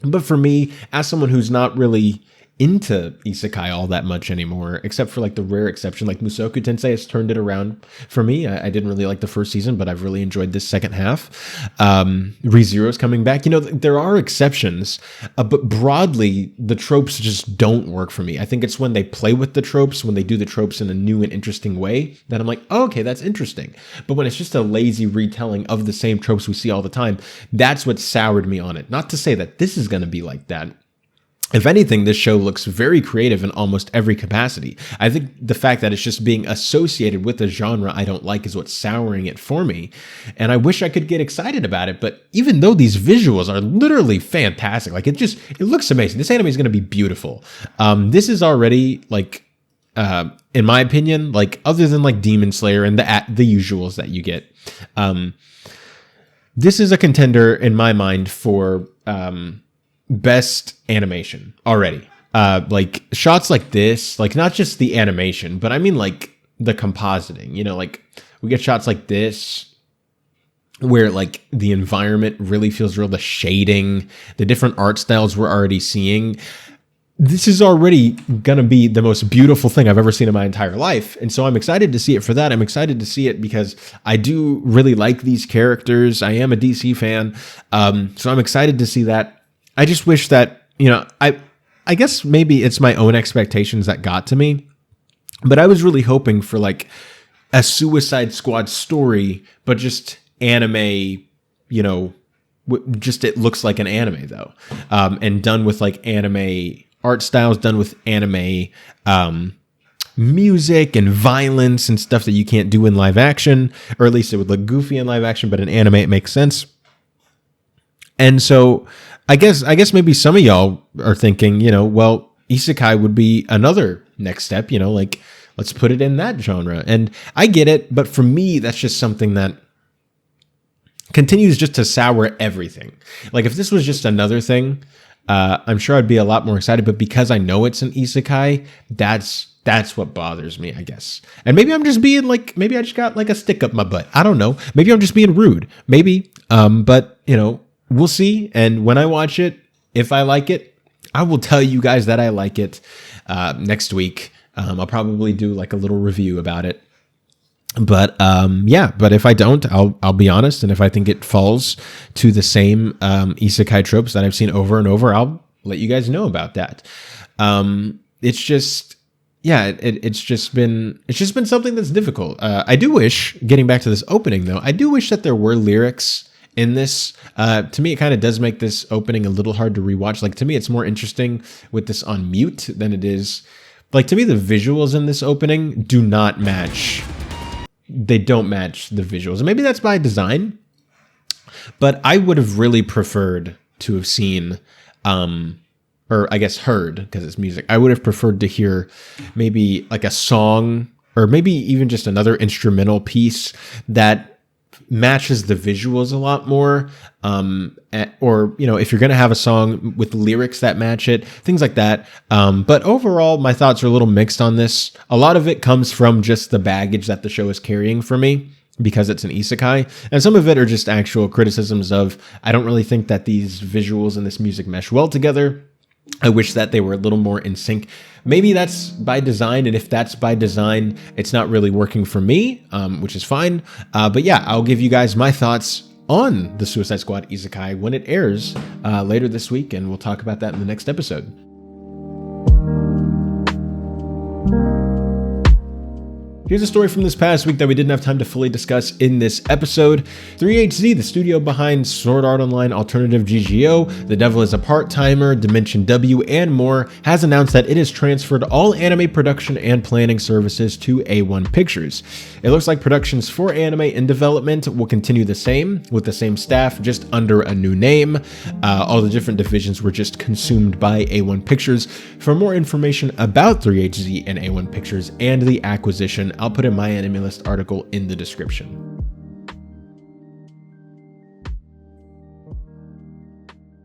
But for me, as someone who's not really into isekai all that much anymore, except for like the rare exception, like Musoku Tensei has turned it around for me. I didn't really like the first season, but I've really enjoyed this second half. ReZero's coming back. There are exceptions, but broadly, the tropes just don't work for me. I think it's when they play with the tropes, when they do the tropes in a new and interesting way, that I'm like, oh, okay, that's interesting. But when it's just a lazy retelling of the same tropes we see all the time, that's what soured me on it. Not to say that this is going to be like that. If anything, this show looks very creative in almost every capacity. I think the fact that it's just being associated with a genre I don't like is what's souring it for me. And I wish I could get excited about it. But even though these visuals are literally fantastic, like it looks amazing. This anime is going to be beautiful. This is already like, in my opinion, like other than like Demon Slayer and the usuals that you get, this is a contender in my mind for, best animation already. Like shots like this, like not just the animation, but I mean like the compositing, like we get shots like this where like the environment really feels real, the shading, the different art styles we're already seeing. This is already going to be the most beautiful thing I've ever seen in my entire life. And so I'm excited to see it for that. I'm excited to see it because I do really like these characters. I am a DC fan. So I'm excited to see that. I just wish that, I guess maybe it's my own expectations that got to me, but I was really hoping for like a Suicide Squad story, but just anime, just it looks like an anime though, and done with like anime art styles, done with anime music and violence and stuff that you can't do in live action, or at least it would look goofy in live action, but in anime it makes sense. And so I guess maybe some of y'all are thinking, well, isekai would be another next step, like let's put it in that genre. And I get it, but for me, that's just something that continues just to sour everything. Like if this was just another thing, I'm sure I'd be a lot more excited, but because I know it's an isekai, that's what bothers me, I guess. And maybe I'm just being like, maybe I just got like a stick up my butt. I don't know. Maybe I'm just being rude. Maybe, but we'll see. And when I watch it, if I like it, I will tell you guys that I like it next week. I'll probably do like a little review about it. But but if I don't, I'll be honest. And if I think it falls to the same isekai tropes that I've seen over and over, I'll let you guys know about that. It's just, it's just been something that's difficult. I do wish, getting back to this opening though, I do wish that there were lyrics in this. To me, it kind of does make this opening a little hard to rewatch. Like to me, it's more interesting with this on mute than it is. Like to me, the visuals in this opening do not match. They don't match the visuals. And maybe that's by design, but I would have really preferred to have seen, or I guess heard, because it's music. I would have preferred to hear maybe like a song or maybe even just another instrumental piece that matches the visuals a lot more, or if you're gonna have a song with lyrics that match it, things like that. But overall, my thoughts are a little mixed on this. A lot of it comes from just the baggage that the show is carrying for me because it's an isekai, and some of it are just actual criticisms of I don't really think that these visuals and this music mesh well together. I wish that they were a little more in sync. Maybe that's by design, and if that's by design, it's not really working for me, which is fine. But yeah, I'll give you guys my thoughts on the Suicide Squad Isekai when it airs later this week, and we'll talk about that in the next episode. Here's a story from this past week that we didn't have time to fully discuss in this episode. 3HZ, the studio behind Sword Art Online Alternative GGO, The Devil is a Part-Timer, Dimension W, and more, has announced that it has transferred all anime production and planning services to A1 Pictures. It looks like productions for anime in development will continue the same, with the same staff, just under a new name. All the different divisions were just consumed by A1 Pictures. For more information about 3HZ and A1 Pictures and the acquisition, I'll put a My Anime List article in the description.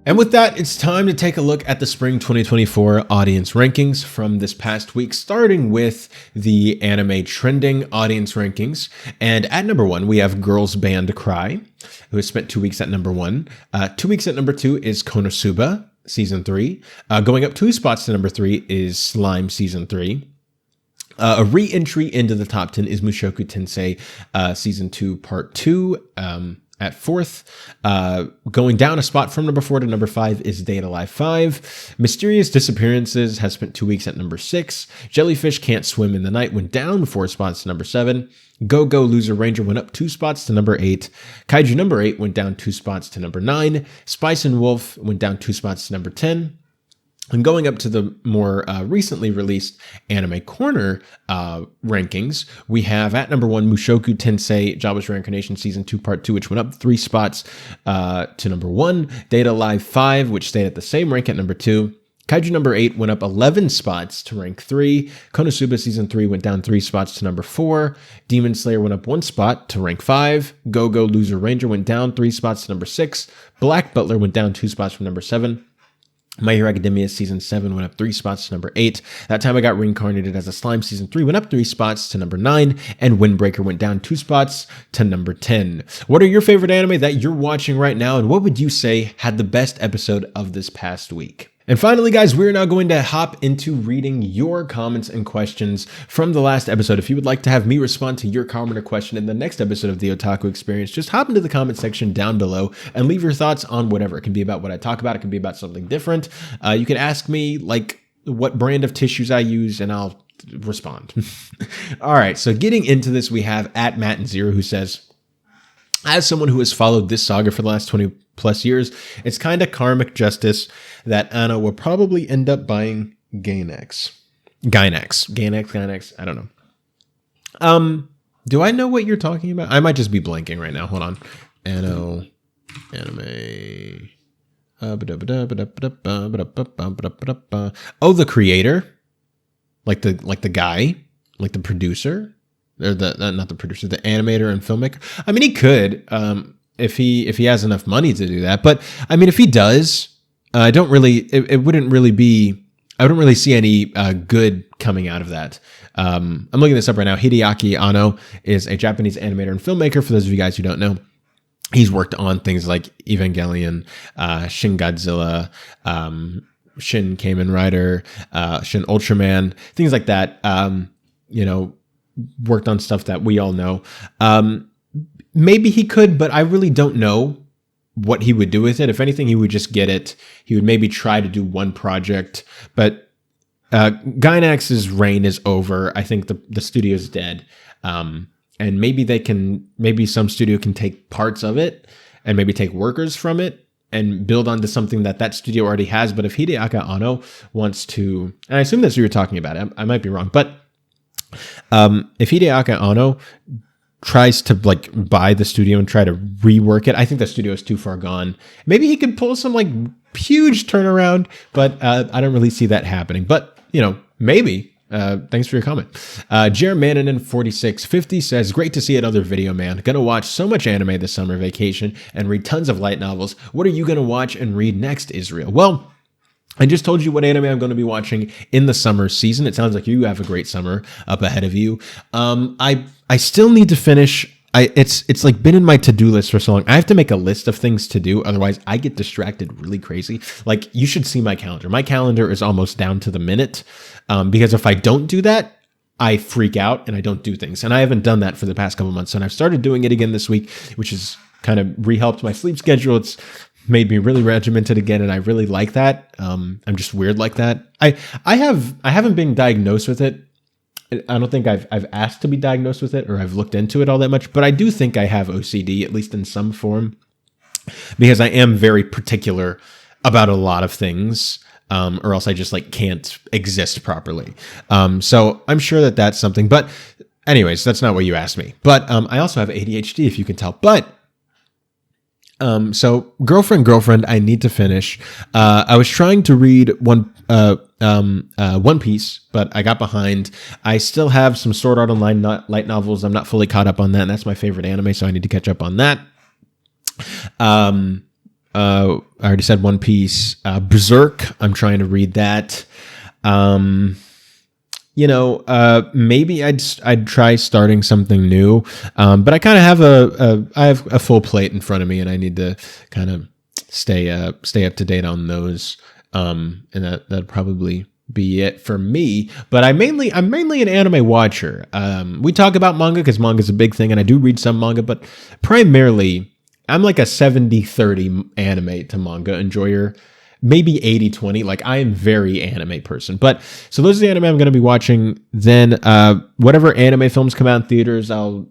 And with that, it's time to take a look at the Spring 2024 audience rankings from this past week, starting with the anime trending audience rankings. And at number 1, we have Girls Band Cry, who has spent 2 weeks at number 1. 2 weeks at number 2 is Konosuba, Season 3. Going up 2 spots to number 3 is Slime, Season 3. A re-entry into the top 10 is Mushoku Tensei Season 2 Part 2 at 4th. Going down a spot from number 4 to number 5 is Date A Live 5. Mysterious Disappearances has spent 2 weeks at number 6. Jellyfish Can't Swim in the Night went down 4 spots to number 7. Go Go Loser Ranger went up 2 spots to number 8. Kaiju number 8 went down 2 spots to number 9. Spice and Wolf went down 2 spots to number 10. And going up to the more recently released Anime Corner rankings, we have at number 1, Mushoku Tensei Jobless Reincarnation Season 2 Part 2, which went up 3 spots to number 1. Date A Live 5, which stayed at the same rank at number 2. Kaiju number 8 went up 11 spots to rank 3. Konosuba Season 3 went down 3 spots to number 4. Demon Slayer went up 1 spot to rank 5. Go Go Loser Ranger went down 3 spots to number 6. Black Butler went down 2 spots from number 7. My Hero Academia Season 7 went up 3 spots to number 8. That Time I Got Reincarnated as a Slime Season 3 went up 3 spots to number 9. And Windbreaker went down 2 spots to number 10. What are your favorite anime that you're watching right now? And what would you say had the best episode of this past week? And finally, guys, we're now going to hop into reading your comments and questions from the last episode. If you would like to have me respond to your comment or question in the next episode of the Otaku Experience, just hop into the comment section down below and leave your thoughts on whatever. It can be about what I talk about. It can be about something different. You can ask me like what brand of tissues I use and I'll respond. All right. So getting into this, we have at Matt and Zero, who says, as someone who has followed this saga for the last 20 plus years, it's kind of karmic justice that Anna will probably end up buying Gainax. I don't know. Do I know what you're talking about? I might just be blanking right now. Hold on. Anime. Oh, the creator? Like the guy? Like the producer? Or not the producer, the animator and filmmaker. I mean, he could, if he has enough money to do that. But I mean, if he does, I wouldn't really see any good coming out of that. I'm looking this up right now. Hideaki Anno is a Japanese animator and filmmaker. For those of you guys who don't know, he's worked on things like Evangelion, Shin Godzilla, Shin Kamen Rider, Shin Ultraman, things like that. Worked on stuff that we all know. Maybe he could, but I really don't know what he would do with it. If anything, he would just get it. He would maybe try to do one project, but Gainax's reign is over. I think the studio's dead. And maybe some studio can take parts of it and maybe take workers from it and build onto something that studio already has. But if Hideaki Anno wants to, and I assume that's what you're talking about, I might be wrong, but if Hideaki Anno tries to buy the studio and try to rework it, I think the studio is too far gone. Maybe he could pull some huge turnaround, but I don't really see that happening. But maybe. Thanks for your comment. Jermanin 4650 says, great to see another video, man. Gonna watch so much anime this summer vacation and read tons of light novels. What are you gonna watch and read next, Israel? Well, I just told you what anime I'm going to be watching in the summer season. It sounds like you have a great summer up ahead of you. I still need to finish. It's been in my to-do list for so long. I have to make a list of things to do. Otherwise, I get distracted really crazy. You should see my calendar. My calendar is almost down to the minute because if I don't do that, I freak out and I don't do things. And I haven't done that for the past couple months. And I've started doing it again this week, which has kind of re-helped my sleep schedule. It's made me really regimented again, and I really like that. I'm just weird like that. I haven't been diagnosed with it I don't think I've asked to be diagnosed with it or I've looked into it all that much, but I do think I have OCD, at least in some form, because I am very particular about a lot of things, or else I just like can't exist properly. So I'm sure that that's something, but anyways, that's not what you asked me. But I also have ADHD, if you can tell. But so girlfriend, I need to finish. I was trying to read One Piece, but I got behind. I still have some Sword Art Online light novels. I'm not fully caught up on that, and that's my favorite anime, so I need to catch up on that. I already said One Piece. Berserk, I'm trying to read that. Maybe I'd try starting something new. But I kind of have I have a full plate in front of me, and I need to kind of stay up to date on those. And that'd probably be it for me. But I'm mainly an anime watcher. We talk about manga because manga is a big thing, and I do read some manga, but primarily I'm like a 70-30 anime to manga enjoyer. Maybe 80-20. Like, I am very anime person. But so those are the anime I'm going to be watching. Then whatever anime films come out in theaters, I'll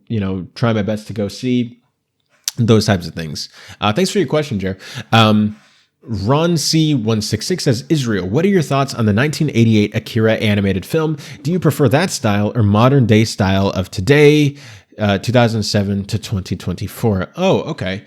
try my best to go see. Those types of things. Thanks for your question, Jer. Ron C166 says, Israel, what are your thoughts on the 1988 Akira animated film? Do you prefer that style or modern day style of today, 2007 to 2024? Oh, okay.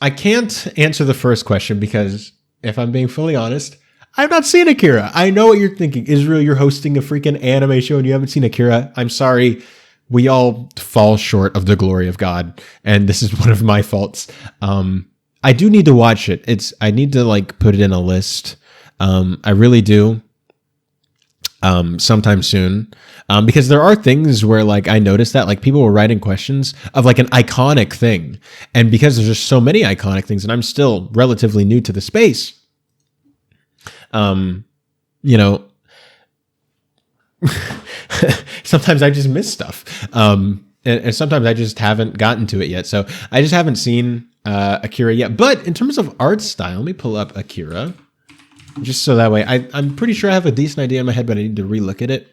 I can't answer the first question because, if I'm being fully honest, I've not seen Akira. I know what you're thinking. Israel, you're hosting a freaking anime show and you haven't seen Akira. I'm sorry. We all fall short of the glory of God, and this is one of my faults. I do need to watch it. I need to like put it in a list. I really do. Sometime soon. Because there are things where like I noticed that like people were writing questions of like an iconic thing. And because there's just so many iconic things and I'm still relatively new to the space, sometimes I just miss stuff. And sometimes I just haven't gotten to it yet. So I just haven't seen Akira yet. But in terms of art style, let me pull up Akira. Just so that way, I'm pretty sure I have a decent idea in my head, but I need to relook at it.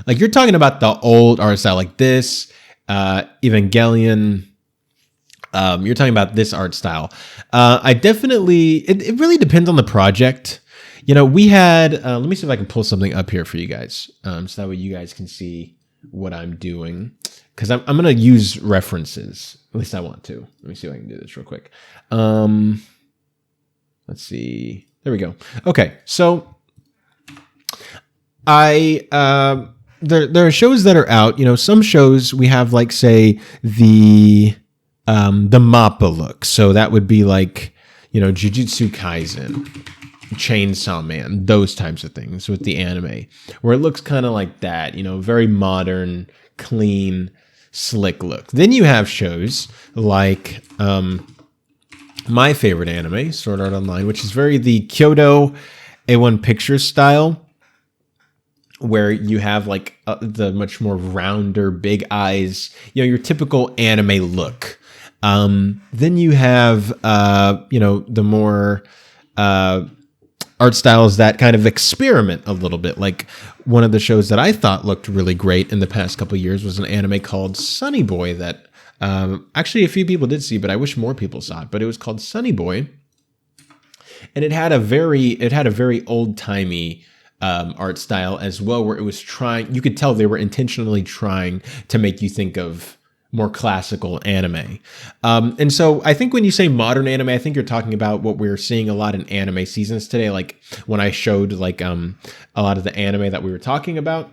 Like, you're talking about the old art style, like this, Evangelion. You're talking about this art style. I definitely, it really depends on the project. We had, let me see if I can pull something up here for you guys. So that way you guys can see what I'm doing. Because I'm going to use references. At least I want to. Let me see if I can do this real quick. Let's see. There we go. Okay, so there are shows that are out. Some shows we have like say the MAPPA look. So that would be like Jujutsu Kaisen, Chainsaw Man, those types of things with the anime, where it looks kind of like that. Very modern, clean, slick look. Then you have shows like my favorite anime, Sword Art Online, which is very the Kyoto A1 Pictures style, where you have like the much more rounder, big eyes, your typical anime look. Then you have, the more art styles that kind of experiment a little bit. Like one of the shows that I thought looked really great in the past couple of years was an anime called Sunny Boy that actually a few people did see, but I wish more people saw it. But it was called Sunny Boy, and it had a very old timey art style as well, where it was trying. You could tell they were intentionally trying to make you think of more classical anime. And so I think when you say modern anime, I think you're talking about what we're seeing a lot in anime seasons today. Like when I showed like a lot of the anime that we were talking about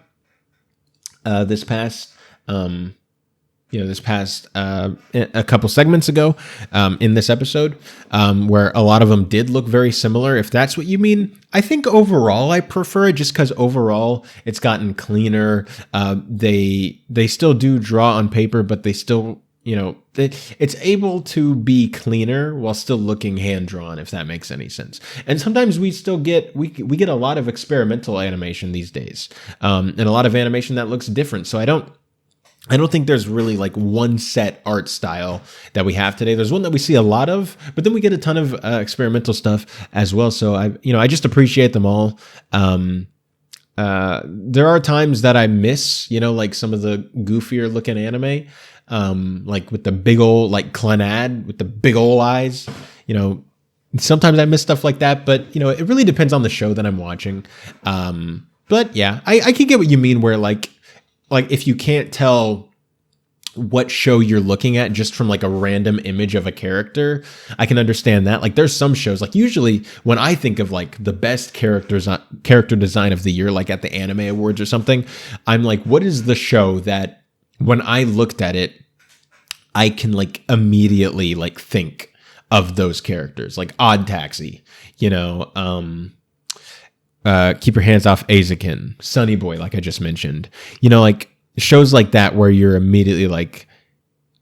this past a couple segments ago in this episode, where a lot of them did look very similar. If that's what you mean, I think overall I prefer it just because overall it's gotten cleaner. They still do draw on paper, but they still, it's able to be cleaner while still looking hand drawn, if that makes any sense. And sometimes we still get we get a lot of experimental animation these days, and a lot of animation that looks different. So I don't think there's really like one set art style that we have today. There's one that we see a lot of, but then we get a ton of experimental stuff as well. So I just appreciate them all. there are times that I miss, like some of the goofier looking anime, like with the big old, like Clannad with the big old eyes, sometimes I miss stuff like that, but it really depends on the show that I'm watching. But yeah, I can get what you mean where like if you can't tell what show you're looking at just from like a random image of a character, I can understand that. Like there's some shows, like usually when I think of like the best character design of the year, like at the Anime Awards or something, I'm like, what is the show that when I looked at it, I can like immediately like think of those characters, like Odd Taxi, Keep Your Hands Off Azakin, Sunny Boy, like I just mentioned, like shows like that where you're immediately like,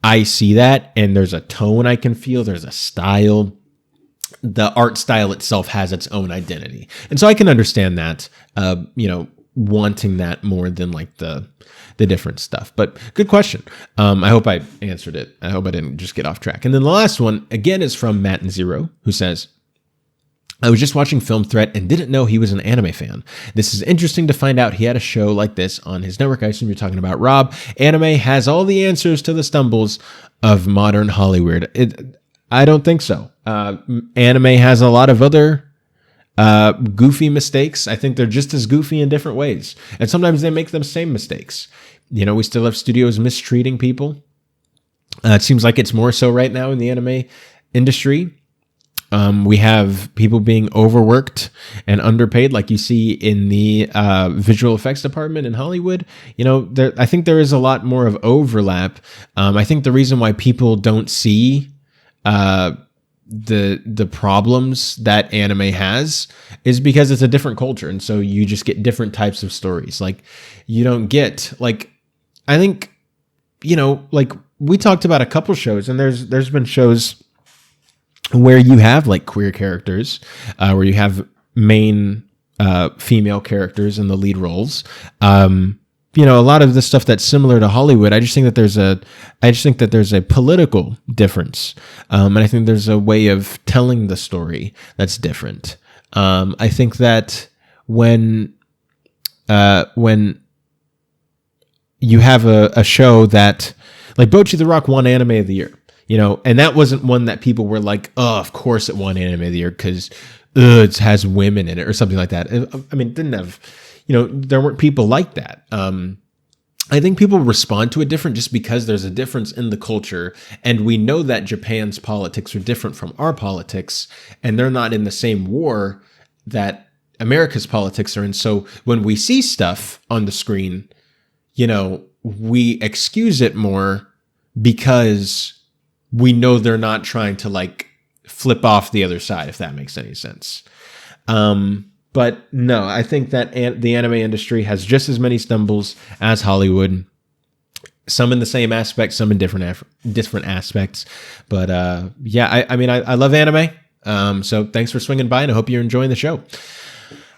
I see that and there's a tone I can feel, there's a style. The art style itself has its own identity. And so I can understand that, wanting that more than like the different stuff. But good question. I hope I answered it. I hope I didn't just get off track. And then the last one, again, is from Matt and Zero, who says, I was just watching Film Threat and didn't know he was an anime fan. This is interesting to find out he had a show like this on his network. I assume you're talking about Rob. Anime has all the answers to the stumbles of modern Hollywood. I don't think so. Anime has a lot of other goofy mistakes. I think they're just as goofy in different ways. And sometimes they make the same mistakes. We still have studios mistreating people. It seems like it's more so right now in the anime industry. We have people being overworked and underpaid, like you see in the visual effects department in Hollywood. I think there is a lot more of overlap. I think the reason why people don't see the problems that anime has is because it's a different culture, and so you just get different types of stories. Like you don't get like, I think like we talked about a couple shows, and there's been shows where you have like queer characters, where you have main female characters in the lead roles. A lot of the stuff that's similar to Hollywood. I just think that there's a political difference, and I think there's a way of telling the story that's different. I think that when you have a show that like Bocchi the Rock won Anime of the Year. And that wasn't one that people were like, oh, of course it won Anime of the Year because it has women in it or something like that. I mean, it didn't have, there weren't people like that. I think people respond to it different just because there's a difference in the culture. And we know that Japan's politics are different from our politics, and they're not in the same war that America's politics are in. So when we see stuff on the screen, we excuse it more because we know they're not trying to like flip off the other side, if that makes any sense. But no, I think that the anime industry has just as many stumbles as Hollywood. Some in the same aspects, some in different aspects. But yeah, I love anime. So thanks for swinging by, and I hope you're enjoying the show.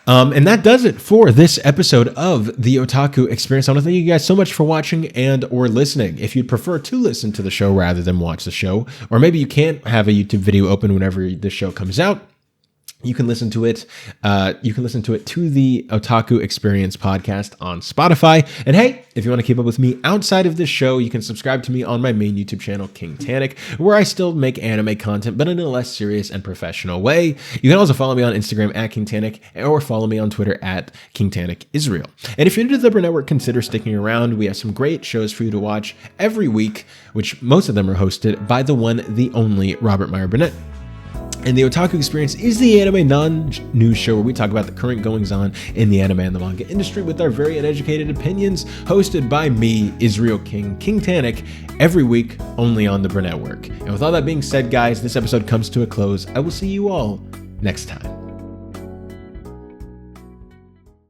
And that does it for this episode of the Otaku Experience. I want to thank you guys so much for watching and or listening. If you'd prefer to listen to the show rather than watch the show, or maybe you can't have a YouTube video open whenever the show comes out, you can listen to it. To the Otaku Experience podcast on Spotify. And hey, if you want to keep up with me outside of this show, you can subscribe to me on my main YouTube channel, King Tannic, where I still make anime content, but in a less serious and professional way. You can also follow me on Instagram at King Tannic, or follow me on Twitter at King Tannic Israel. And if you're new to the Burnett Network, consider sticking around. We have some great shows for you to watch every week, which most of them are hosted by the one, the only Robert Meyer Burnett. And the Otaku Experience is the anime non-news show where we talk about the current goings-on in the anime and the manga industry with our very uneducated opinions, hosted by me, Israel King Tannic, every week only on the Burnett Network. And with all that being said, guys, this episode comes to a close. I will see you all next time.